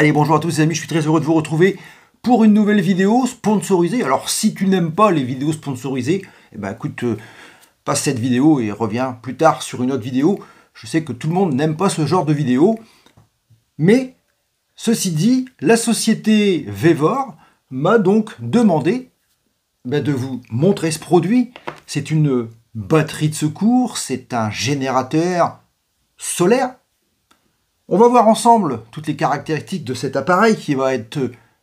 Allez, bonjour à tous les amis, je suis très heureux de vous retrouver pour une nouvelle vidéo sponsorisée. Alors si tu n'aimes pas les vidéos sponsorisées, eh ben écoute, passe cette vidéo et reviens plus tard sur une autre vidéo. Je sais que tout le monde n'aime pas ce genre de vidéo, mais ceci dit, la société Vevor m'a donc demandé de vous montrer ce produit. C'est une batterie de secours, c'est un générateur solaire. On va voir ensemble toutes les caractéristiques de cet appareil qui va être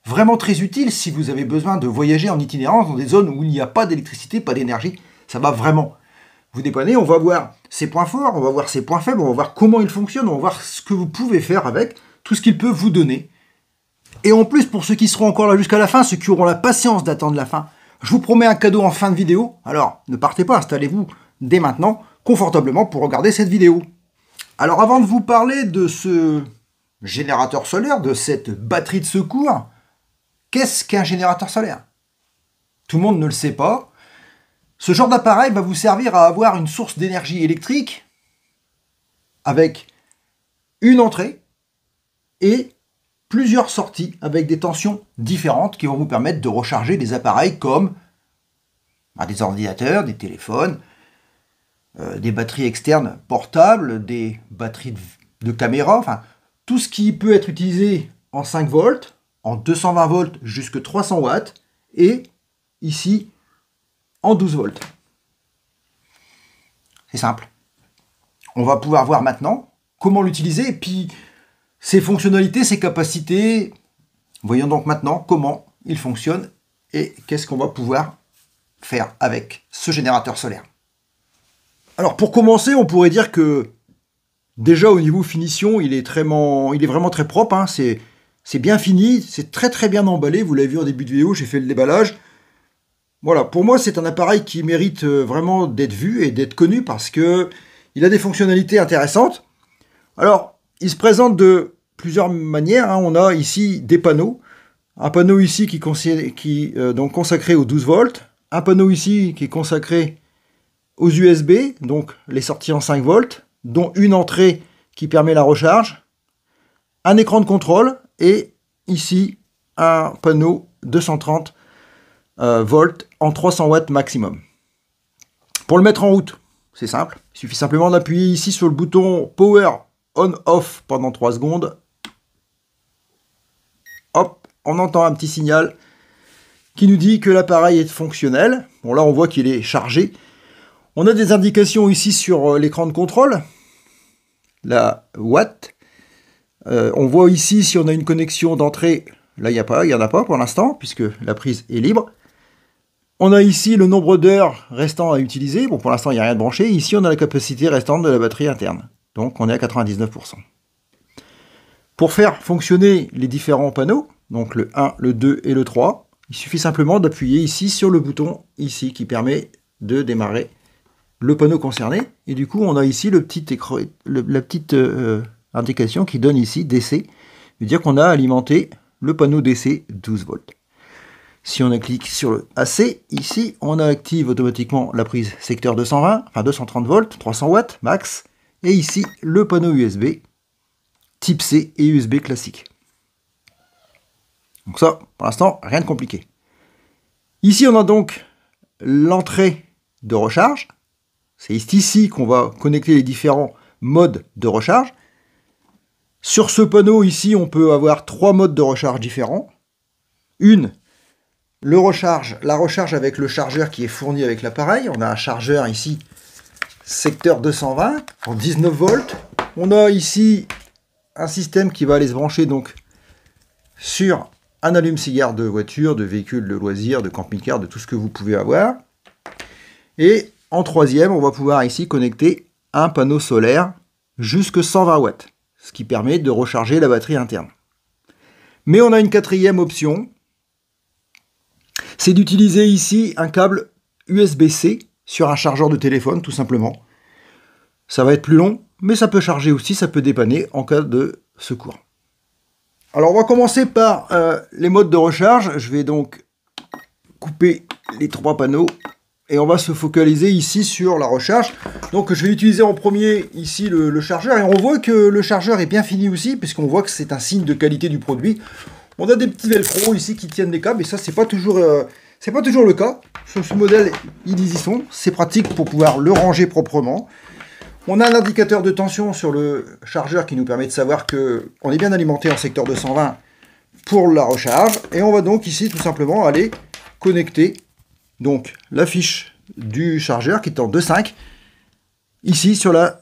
vraiment très utile si vous avez besoin de voyager en itinérance dans des zones où il n'y a pas d'électricité, pas d'énergie. Ça va vraiment vous dépanner. On va voir ses points forts, on va voir ses points faibles, on va voir comment il fonctionne, on va voir ce que vous pouvez faire avec, tout ce qu'il peut vous donner. Et en plus, pour ceux qui seront encore là jusqu'à la fin, ceux qui auront la patience d'attendre la fin, je vous promets un cadeau en fin de vidéo. Alors, ne partez pas, installez-vous dès maintenant, confortablement, pour regarder cette vidéo. Alors avant de vous parler de ce générateur solaire, de cette batterie de secours, qu'est-ce qu'un générateur solaire? Tout le monde ne le sait pas. Ce genre d'appareil va vous servir à avoir une source d'énergie électrique avec une entrée et plusieurs sorties avec des tensions différentes qui vont vous permettre de recharger des appareils comme des ordinateurs, des téléphones, des batteries externes portables, des batteries de caméra, enfin tout ce qui peut être utilisé en 5 volts, en 220 volts jusqu'à 300 watts et ici en 12 volts. C'est simple. On va pouvoir voir maintenant comment l'utiliser et puis ses fonctionnalités, ses capacités. Voyons donc maintenant comment il fonctionne et qu'est-ce qu'on va pouvoir faire avec ce générateur solaire. Alors pour commencer, on pourrait dire que déjà au niveau finition, il est vraiment très propre. Hein. C'est bien fini, c'est très bien emballé. Vous l'avez vu en début de vidéo, j'ai fait le déballage. Voilà, pour moi c'est un appareil qui mérite vraiment d'être vu et d'être connu parce que il a des fonctionnalités intéressantes. Alors, il se présente de plusieurs manières. Hein. On a ici des panneaux. Un panneau ici qui est donc consacré aux 12 volts. Un panneau ici qui est consacré aux USB, donc les sorties en 5 volts, dont une entrée qui permet la recharge, un écran de contrôle et ici un panneau 230 volts en 300 watts maximum. Pour le mettre en route, c'est simple, il suffit simplement d'appuyer ici sur le bouton Power On-Off pendant 3 secondes. Hop, on entend un petit signal qui nous dit que l'appareil est fonctionnel. Bon là on voit qu'il est chargé. On a des indications ici sur l'écran de contrôle, la watt. On voit ici si on a une connexion d'entrée. Là, il n'y en a pas pour l'instant, puisque la prise est libre. On a ici le nombre d'heures restant à utiliser. Bon, pour l'instant, il n'y a rien de branché. Ici, on a la capacité restante de la batterie interne. Donc, on est à 99%. Pour faire fonctionner les différents panneaux, donc le 1, le 2 et le 3, il suffit simplement d'appuyer ici sur le bouton ici qui permet de démarrer le panneau concerné, et du coup on a ici la petite indication qui donne ici DC, veut dire qu'on a alimenté le panneau DC 12 volts. Si on clique sur le AC, ici on active automatiquement la prise secteur 220, enfin 230 volts, 300 watts max, et ici le panneau USB type C et USB classique. Donc ça, pour l'instant, rien de compliqué. Ici on a donc l'entrée de recharge. C'est ici qu'on va connecter les différents modes de recharge. Sur ce panneau ici, on peut avoir 3 modes de recharge différents. La recharge avec le chargeur qui est fourni avec l'appareil. On a un chargeur ici, secteur 220, en 19 volts. On a ici un système qui va aller se brancher donc sur un allume-cigare de voiture, de véhicule de loisirs, de camping-car, de tout ce que vous pouvez avoir. Et en troisième, on va pouvoir ici connecter un panneau solaire jusqu'à 120 watts, ce qui permet de recharger la batterie interne. Mais on a une quatrième option, c'est d'utiliser ici un câble USB-C sur un chargeur de téléphone, tout simplement. Ça va être plus long, mais ça peut charger aussi, ça peut dépanner en cas de secours. Alors on va commencer par les modes de recharge. Je vais donc couper les 3 panneaux Et on va se focaliser ici sur la recharge. Donc je vais utiliser en premier ici le chargeur. Et on voit que le chargeur est bien fini aussi, puisqu'on voit que c'est un signe de qualité du produit. On a des petits velcro ici qui tiennent les câbles, et ça c'est pas toujours le cas. Sur ce modèle, ils y sont. C'est pratique pour pouvoir le ranger proprement. On a un indicateur de tension sur le chargeur qui nous permet de savoir qu'on est bien alimenté en secteur 220 pour la recharge. Et on va donc ici tout simplement aller connecter donc la fiche du chargeur qui est en 2.5 ici sur la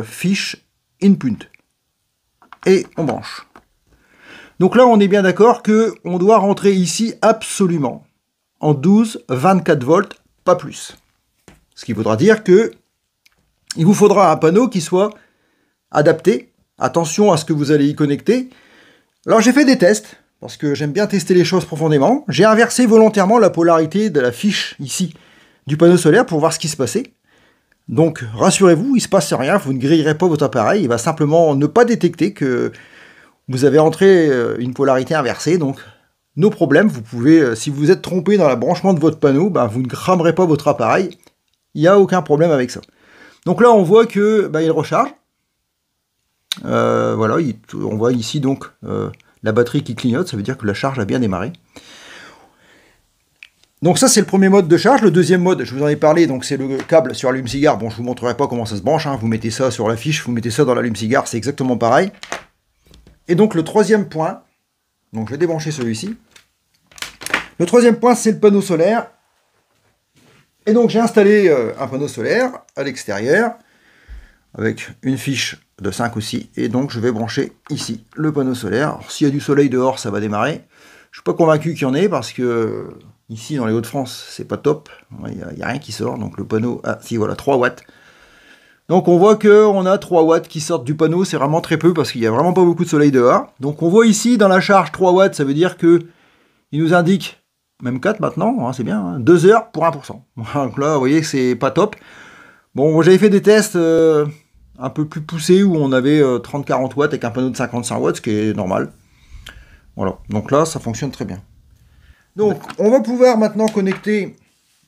fiche input. Et on branche. Donc là on est bien d'accord qu'on doit rentrer ici absolument en 12-24 volts, pas plus. Ce qui voudra dire que il vous faudra un panneau qui soit adapté. Attention à ce que vous allez y connecter. Alors j'ai fait des tests, parce que j'aime bien tester les choses profondément. J'ai inversé volontairement la polarité de la fiche ici du panneau solaire pour voir ce qui se passait. Donc rassurez-vous, il ne se passe rien, vous ne grillerez pas votre appareil, il va simplement ne pas détecter que vous avez entré une polarité inversée. Donc nos problèmes, vous pouvez, si vous êtes trompé dans le branchement de votre panneau, ben, vous ne cramerez pas votre appareil, il n'y a aucun problème avec ça. Donc là on voit que ben, il recharge. Voilà, on voit ici donc la batterie qui clignote, ça veut dire que la charge a bien démarré. Donc ça c'est le premier mode de charge. Le deuxième mode, je vous en ai parlé, donc c'est le câble sur allume-cigare. Bon, je vous montrerai pas comment ça se branche, hein. Vous mettez ça sur la fiche, vous mettez ça dans l'allume-cigare, c'est exactement pareil. Et donc le troisième point, donc je vais débrancher celui-ci. Le troisième point c'est le panneau solaire. Et donc j'ai installé un panneau solaire à l'extérieur, avec une fiche de 5 aussi, et donc je vais brancher ici le panneau solaire. S'il y a du soleil dehors, ça va démarrer. Je suis pas convaincu qu'il y en ait, parce que ici dans les Hauts-de-France, c'est pas top, il n'y a rien qui sort, donc le panneau, ah si voilà, 3 watts. Donc on voit qu'on a 3 watts qui sortent du panneau, c'est vraiment très peu, parce qu'il n'y a vraiment pas beaucoup de soleil dehors. Donc on voit ici dans la charge 3 watts, ça veut dire que il nous indique, même 4 maintenant, hein, c'est bien, hein, 2 heures pour 1%. Donc là, vous voyez que c'est pas top. Bon, j'avais fait des tests un peu plus poussés où on avait 30-40 watts avec un panneau de 55 watts, ce qui est normal. Voilà, donc là, ça fonctionne très bien. Donc, on va pouvoir maintenant connecter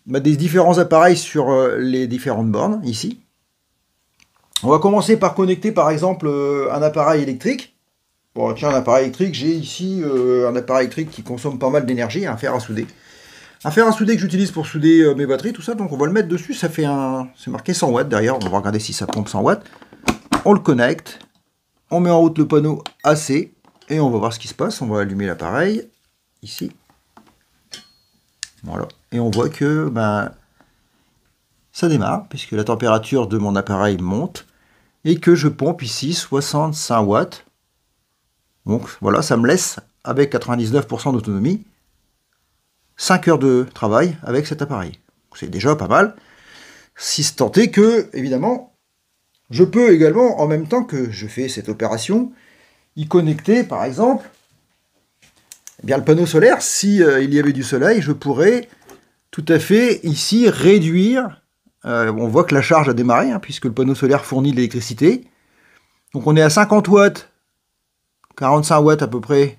des différents appareils sur les différentes bornes, ici. On va commencer par connecter, par exemple, un appareil électrique. Bon, tiens, un appareil électrique, j'ai ici un appareil électrique qui consomme pas mal d'énergie, un fer à souder. Un fer à souder que j'utilise pour souder mes batteries, tout ça, donc on va le mettre dessus, ça fait c'est marqué 100 watts derrière, on va regarder si ça pompe 100 watts. On le connecte, on met en route le panneau AC, et on va voir ce qui se passe, on va allumer l'appareil, ici. Voilà, et on voit que ça démarre, puisque la température de mon appareil monte, et que je pompe ici 65 watts. Donc voilà, ça me laisse, avec 99% d'autonomie, 5 heures de travail avec cet appareil. C'est déjà pas mal. Si tant est que, évidemment, je peux également, en même temps que je fais cette opération, y connecter, par exemple, eh bien, le panneau solaire. Si il y avait du soleil, je pourrais tout à fait ici réduire. On voit que la charge a démarré, hein, puisque le panneau solaire fournit de l'électricité. Donc on est à 50 watts, 45 watts à peu près.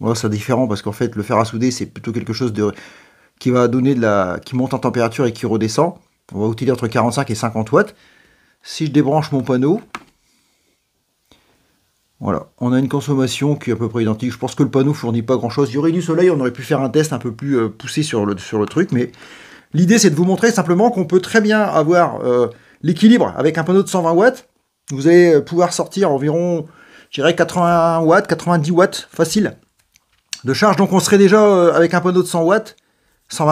Voilà, c'est différent parce qu'en fait le fer à souder c'est plutôt quelque chose qui va donner qui monte en température et qui redescend. On va utiliser entre 45 et 50 watts. Si je débranche mon panneau, voilà, on a une consommation qui est à peu près identique. Je pense que le panneau fournit pas grand chose. Il y aurait du soleil, on aurait pu faire un test un peu plus poussé sur le truc, mais l'idée c'est de vous montrer simplement qu'on peut très bien avoir l'équilibre avec un panneau de 120 watts. Vous allez pouvoir sortir environ, je dirais 80 watts, 90 watts facile de charge. Donc on serait déjà avec un panneau de 120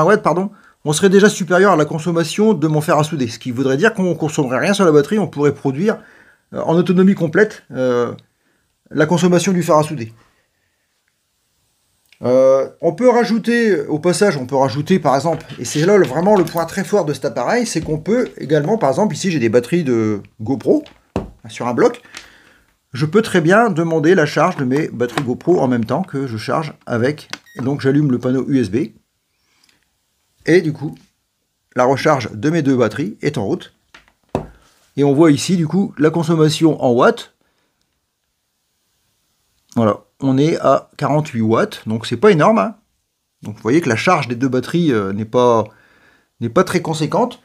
watts, pardon, on serait déjà supérieur à la consommation de mon fer à souder. Ce qui voudrait dire qu'on ne consommerait rien sur la batterie, on pourrait produire en autonomie complète la consommation du fer à souder. On peut rajouter, au passage, on peut rajouter par exemple, et c'est là vraiment le point très fort de cet appareil, c'est qu'on peut également, par exemple, ici j'ai des batteries de GoPro sur un bloc, je peux très bien demander la charge de mes batteries GoPro en même temps que je charge avec, et donc j'allume le panneau USB, et du coup, la recharge de mes deux batteries est en route, et on voit ici du coup la consommation en watts. Voilà, on est à 48 watts, donc c'est pas énorme, hein. Donc vous voyez que la charge des deux batteries n'est pas n'est pas très conséquente.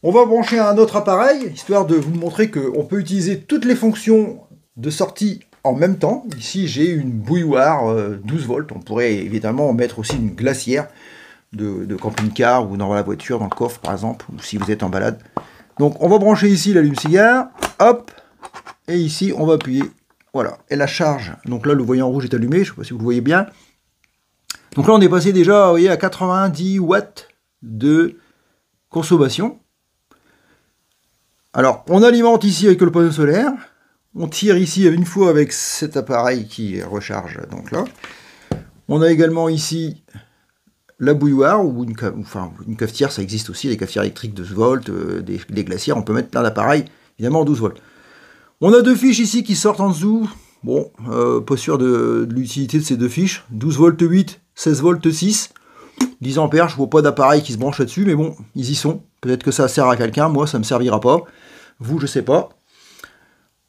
On va brancher un autre appareil, histoire de vous montrer qu'on peut utiliser toutes les fonctions de sortie en même temps. Ici, j'ai une bouilloire 12 volts. On pourrait évidemment mettre aussi une glacière de camping-car ou dans la voiture, dans le coffre par exemple, ou si vous êtes en balade. Donc, on va brancher ici l'allume-cigare. Hop. Et ici, on va appuyer. Voilà. Et la charge. Donc là, le voyant rouge est allumé. Je ne sais pas si vous le voyez bien. Donc là, on est passé déjà, vous voyez, à 90 watts de consommation. Alors, on alimente ici avec le panneau solaire. On tire ici une fois avec cet appareil qui recharge. Donc là, on a également ici la bouilloire ou une cafetière. Ça existe aussi, les cafetières électriques de 12 volts, des glacières. On peut mettre plein d'appareils, évidemment en 12 volts. On a deux fiches ici qui sortent en dessous. Bon, pas sûr de l'utilité de ces deux fiches. 12 volts 8, 16 volts 6. 10 ampères, je vois pas d'appareil qui se branche là-dessus, mais bon, ils y sont. Peut-être que ça sert à quelqu'un, moi ça me servira pas. Vous, je sais pas.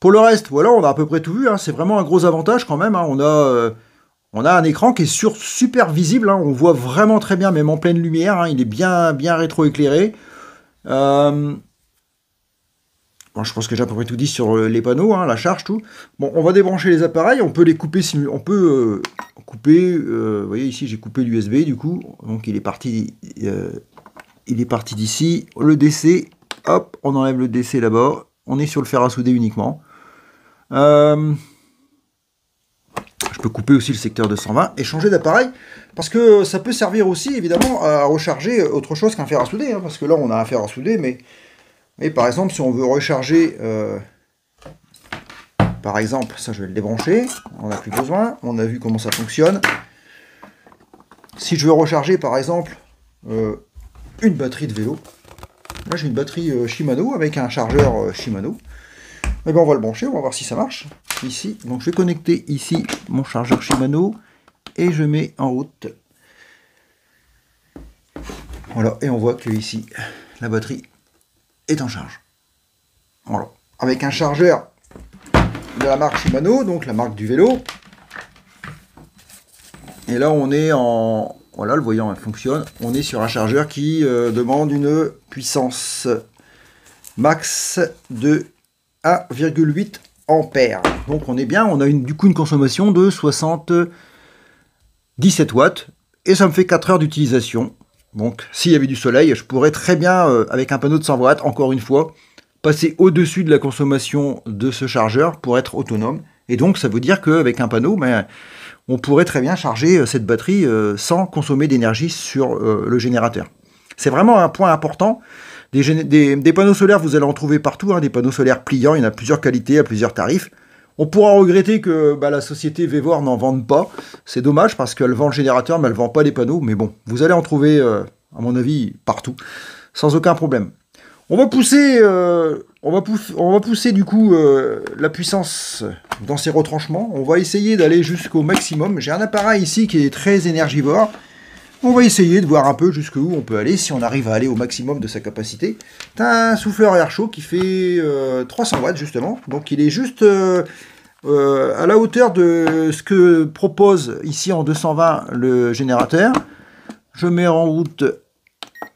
Pour le reste, voilà, on a à peu près tout vu. Hein. C'est vraiment un gros avantage quand même. Hein. On a un écran qui est super visible. Hein. On voit vraiment très bien, même en pleine lumière. Hein. Il est bien rétro-éclairé. Bon, je pense que j'ai à peu près tout dit sur les panneaux, hein, la charge, tout. Bon, on va débrancher les appareils. On peut les couper. On peut couper. Vous voyez ici, j'ai coupé l'USB du coup. Donc il est parti. Il est parti d'ici. Le DC. Hop, on enlève le DC là-bas. On est sur le fer à souder uniquement. Je peux couper aussi le secteur 220 et changer d'appareil, parce que ça peut servir aussi évidemment à recharger autre chose qu'un fer à souder, hein, parce que là on a un fer à souder, mais par exemple si on veut recharger, par exemple, ça je vais le débrancher, on n'a plus besoin, on a vu comment ça fonctionne. Si je veux recharger par exemple une batterie de vélo, là j'ai une batterie Shimano avec un chargeur Shimano. Et bien on va le brancher, on va voir si ça marche. Ici, donc je vais connecter ici mon chargeur Shimano et je mets en route. Voilà, et on voit que ici la batterie est en charge. Voilà, avec un chargeur de la marque Shimano, donc la marque du vélo. Et là on est en... Voilà, le voyant fonctionne. On est sur un chargeur qui demande une puissance max de 1,8 ampères. Donc on est bien, on a du coup une consommation de 77 watts et ça me fait 4 heures d'utilisation. Donc s'il y avait du soleil, je pourrais très bien, avec un panneau de 100 watts, encore une fois, passer au-dessus de la consommation de ce chargeur pour être autonome. Et donc ça veut dire qu'avec un panneau, on pourrait très bien charger cette batterie sans consommer d'énergie sur le générateur. C'est vraiment un point important. Des panneaux solaires, vous allez en trouver partout, hein, des panneaux solaires pliants, il y en a plusieurs qualités, à plusieurs tarifs. On pourra regretter que la société Vevor n'en vende pas, c'est dommage parce qu'elle vend le générateur mais elle ne vend pas les panneaux, mais bon, vous allez en trouver, à mon avis, partout, sans aucun problème. On va pousser du coup la puissance dans ses retranchements, on va essayer d'aller jusqu'au maximum. J'ai un appareil ici qui est très énergivore. On va essayer de voir un peu jusqu'où on peut aller, si on arrive à aller au maximum de sa capacité. C'est un souffleur air chaud qui fait 300 watts justement, donc il est juste à la hauteur de ce que propose ici en 220 le générateur. Je mets en route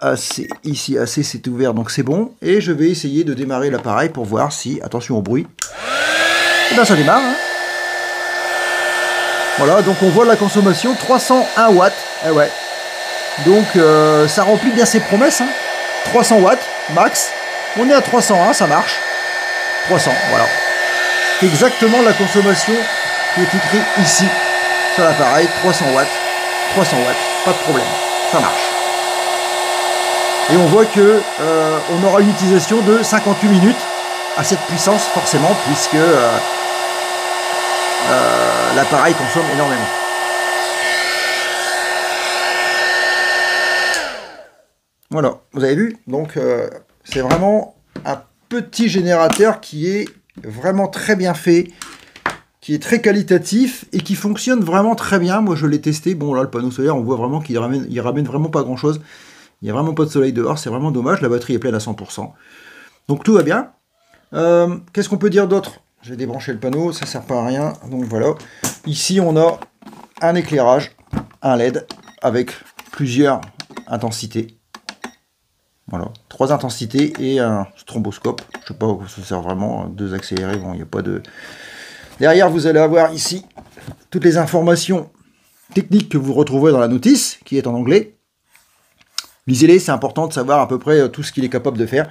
AC, ici AC c'est ouvert donc c'est bon, et je vais essayer de démarrer l'appareil pour voir si, attention au bruit, et bien ça démarre. Hein. Voilà, donc on voit la consommation, 301 watts, eh ouais. Donc ça remplit bien ses promesses, hein. 300 watts max, on est à 301, ça marche, 300, voilà. C'est exactement la consommation qui est écrite ici sur l'appareil, 300 watts, pas de problème, ça marche. Et on voit que on aura une utilisation de 58 minutes à cette puissance forcément, puisque l'appareil consomme énormément. Voilà, vous avez vu, donc c'est vraiment un petit générateur qui est vraiment très bien fait, qui est très qualitatif et qui fonctionne vraiment très bien. Moi je l'ai testé, bon là le panneau solaire on voit vraiment qu'il ramène vraiment pas grand chose, il n'y a vraiment pas de soleil dehors, c'est vraiment dommage, la batterie est pleine à 100%. Donc tout va bien. Qu'est-ce qu'on peut dire d'autre? Je vais débrancher le panneau, ça sert pas à rien, donc voilà. Ici on a un éclairage, un LED avec plusieurs intensités. Voilà, 3 intensités et un stromboscope. Je sais pas à quoi ça sert vraiment, 2 accélérés, bon, il n'y a pas de... Derrière, vous allez avoir ici toutes les informations techniques que vous retrouverez dans la notice, qui est en anglais. Lisez-les, c'est important de savoir à peu près tout ce qu'il est capable de faire.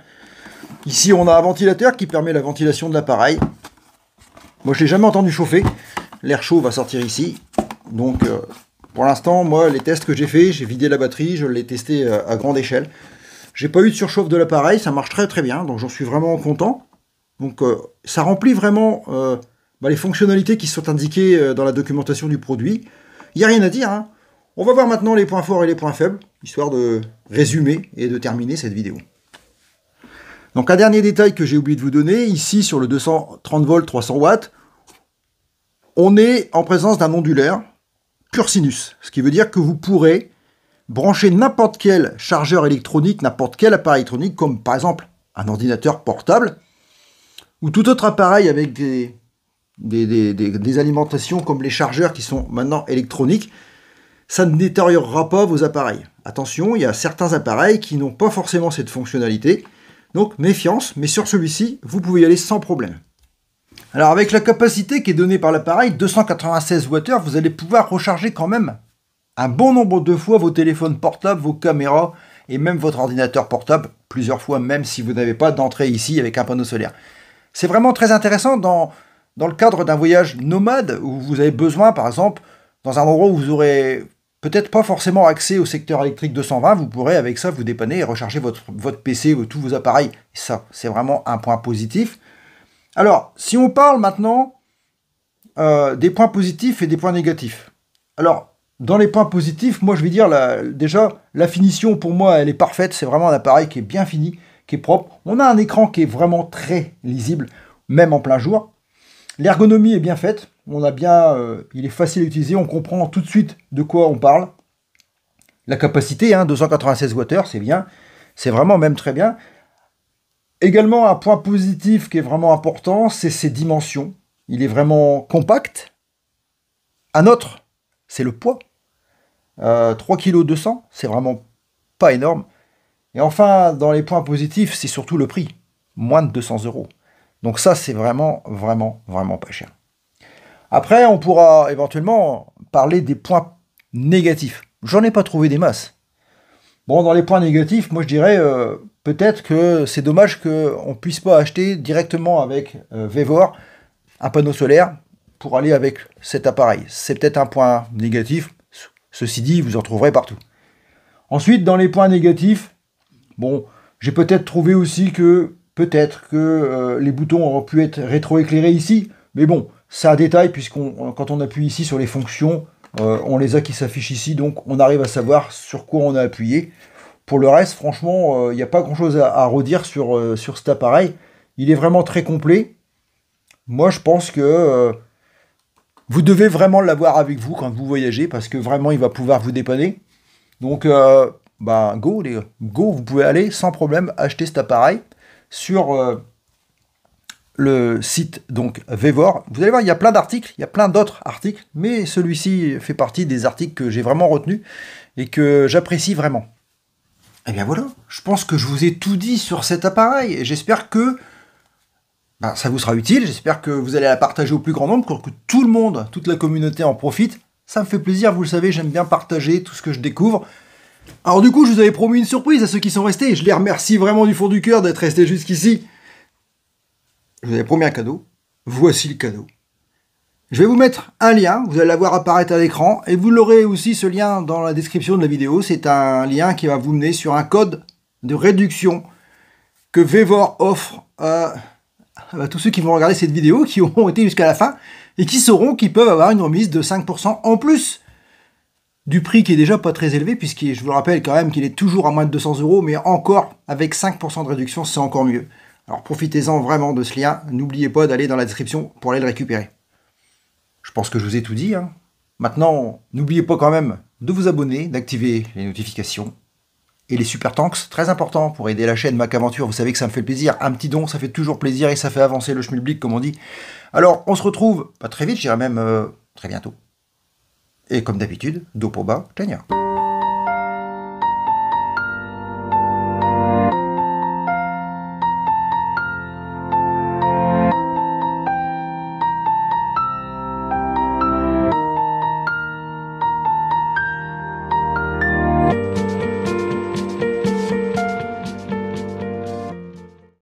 Ici, on a un ventilateur qui permet la ventilation de l'appareil. Moi, je l'ai jamais entendu chauffer. L'air chaud va sortir ici. Donc, pour l'instant, moi, les tests que j'ai fait, j'ai vidé la batterie, je l'ai testé à grande échelle. J'ai pas eu de surchauffe de l'appareil, ça marche très très bien, donc j'en suis vraiment content. Donc, ça remplit vraiment les fonctionnalités qui sont indiquées dans la documentation du produit. Il n'y a rien à dire, hein. On va voir maintenant les points forts et les points faibles, histoire de résumer et de terminer cette vidéo. Donc un dernier détail que j'ai oublié de vous donner, ici sur le 230 volts 300 watts, on est en présence d'un ondulaire pur sinus, ce qui veut dire que vous pourrez brancher n'importe quel chargeur électronique, n'importe quel appareil électronique, comme par exemple un ordinateur portable, ou tout autre appareil avec des alimentations comme les chargeurs qui sont maintenant électroniques. Ça ne détériorera pas vos appareils. Attention, il y a certains appareils qui n'ont pas forcément cette fonctionnalité. Donc méfiance, mais sur celui-ci, vous pouvez y aller sans problème. Alors avec la capacité qui est donnée par l'appareil, 296 Wh, vous allez pouvoir recharger quand même un bon nombre de fois vos téléphones portables, vos caméras et même votre ordinateur portable, plusieurs fois même si vous n'avez pas d'entrée ici avec un panneau solaire. C'est vraiment très intéressant dans le cadre d'un voyage nomade où vous avez besoin, par exemple, dans un endroit où vous aurez peut-être pas forcément accès au secteur électrique 220, vous pourrez avec ça vous dépanner et recharger votre PC, tous vos appareils. Et ça, c'est vraiment un point positif. Alors, si on parle maintenant des points positifs et des points négatifs. Alors, dans les points positifs, moi je vais dire, déjà, la finition pour moi, elle est parfaite. C'est vraiment un appareil qui est bien fini, qui est propre. On a un écran qui est vraiment très lisible, même en plein jour. L'ergonomie est bien faite. On a bien, il est facile à utiliser, on comprend tout de suite de quoi on parle. La capacité, 296 Wh, c'est bien, c'est vraiment même très bien. Également, un point positif qui est vraiment important, c'est ses dimensions. Il est vraiment compact. Un autre, c'est le poids. 3,2 kg, c'est vraiment pas énorme. Et enfin, dans les points positifs, c'est surtout le prix. Moins de 200 €. Donc ça, c'est vraiment, vraiment, vraiment pas cher. Après, on pourra éventuellement parler des points négatifs. J'en ai pas trouvé des masses. Bon, dans les points négatifs, moi je dirais peut-être que c'est dommage qu'on ne puisse pas acheter directement avec Vevor un panneau solaire pour aller avec cet appareil. C'est peut-être un point négatif. Ceci dit, vous en trouverez partout. Ensuite, dans les points négatifs, bon, j'ai peut-être trouvé aussi que peut-être que les boutons auraient pu être rétroéclairés ici, mais bon, c'est un détail, quand on appuie ici sur les fonctions, on les a qui s'affichent ici, donc on arrive à savoir sur quoi on a appuyé. Pour le reste, franchement, il n'y a pas grand-chose à redire sur cet appareil. Il est vraiment très complet. Moi, je pense que vous devez vraiment l'avoir avec vous quand vous voyagez, parce que vraiment, il va pouvoir vous dépanner. Donc, go, les gars. Go, vous pouvez aller sans problème acheter cet appareil sur le site donc Vevor. Vous allez voir, il y a plein d'articles, il y a plein d'autres articles, mais celui-ci fait partie des articles que j'ai vraiment retenus et que j'apprécie vraiment. Et bien voilà, je pense que je vous ai tout dit sur cet appareil et j'espère que ça vous sera utile, j'espère que vous allez la partager au plus grand nombre pour que tout le monde, toute la communauté en profite. Ça me fait plaisir, vous le savez, j'aime bien partager tout ce que je découvre. Alors du coup, je vous avais promis une surprise à ceux qui sont restés et je les remercie vraiment du fond du cœur d'être restés jusqu'ici. Je vous avais promis un cadeau. Voici le cadeau. Je vais vous mettre un lien, vous allez la voir apparaître à l'écran, et vous l'aurez aussi ce lien dans la description de la vidéo. C'est un lien qui va vous mener sur un code de réduction que Vevor offre à tous ceux qui vont regarder cette vidéo, qui auront été jusqu'à la fin, et qui sauront qu'ils peuvent avoir une remise de 5% en plus du prix qui est déjà pas très élevé, puisque je vous le rappelle quand même qu'il est toujours à moins de 200 €, mais encore avec 5% de réduction, c'est encore mieux. Alors profitez-en vraiment de ce lien, n'oubliez pas d'aller dans la description pour aller le récupérer. Je pense que je vous ai tout dit. Maintenant, n'oubliez pas quand même de vous abonner, d'activer les notifications et les super tanks, très important pour aider la chaîne MacAventure. Vous savez que ça me fait plaisir, un petit don, ça fait toujours plaisir et ça fait avancer le schmilblick comme on dit. Alors, on se retrouve pas très vite, je dirais même très bientôt. Et comme d'habitude, dos pour bas, Tania.